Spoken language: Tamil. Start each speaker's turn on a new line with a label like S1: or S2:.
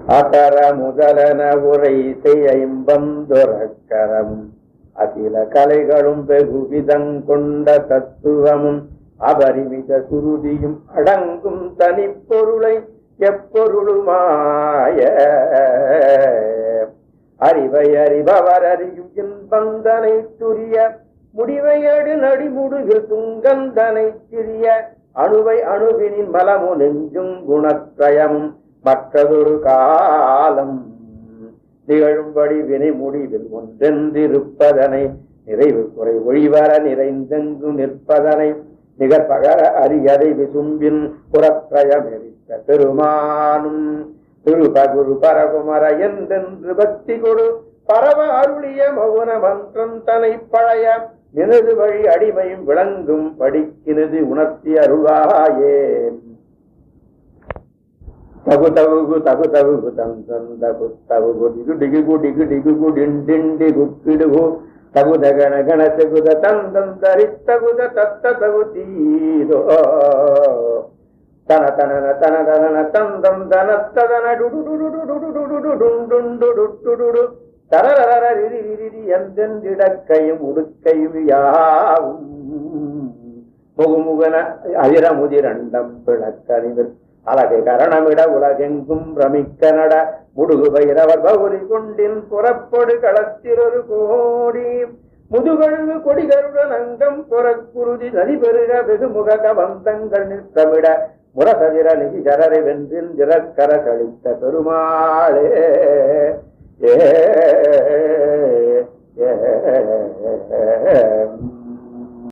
S1: அகர முதலன உரைசை ஐம்பந்தொரக்கரமும் அகில கலைகளும் வெகுவிதங்கொண்ட தத்துவமும் அபரிமித சுருதியும் அடங்கும் தனிப்பொருளை எப்பொருளுமாய அறிவை அறிபவர் அறியும் இன்பந்தனை துரிய முடிவையடு நடிமுடுகில் துங்கந்தனை சிறிய அணுவை அணுவினின் மலமு நெஞ்சும் குணத்ரயமும் மற்றதொரு காலம் திகழும்படி வினை முடிவில் ஒன்றென்றிருப்பதனை நிறைவு குறை ஒழிவர நிறைந்தெங்கு நிற்பதனை நிகழ்பகர அரியதை விசும்பின் புறத்ரயம் எரித்த பெருமானும் திருபகுரு பரகுமர என்றென்று பக்தி கொடு பரவ அருளிய மௌன மந்திரம் தனை பழைய எனது வழி அடிமையும் விளங்கும் படிக்கிறது உணர்த்தி அருளாயே. தகு தகுகு தகு தகுகு தந்தகு தகுகு டிகு டிகு டிகு டிகு டிண்டி குக்கிடுகு தகுத கண கண தகுத தந்தந்தரித்தகுத தத்த தகு தீதோ தன தனன தன தனன தந்தம் தனத்ததன டுடுடுடுடுடுடுடுடுடுடுடுடுடுடுடு தரரரிரிரிரி எந்தெந்திடக்கையும் உடுக்கையும் யாவும் முகுமுகன அதிரமுதிரண்டம் பிளக்கறிவில் அழகை கரணமிட உலகெங்கும் பிரமிக்க நட முடுகு பைரவர் பௌரி கொண்டின் புறப்பொடு களத்திரொரு கோடி முதுகழ்வு கொடிகளுடன் அங்கம் புறக்குருதி நதி பெருக வெகுமுக கபந்தங்கள் நிற்கமிட முரசதிர நிதி சரரை வென்றின் திறக்கர கழித்த பெருமாளே. ஏ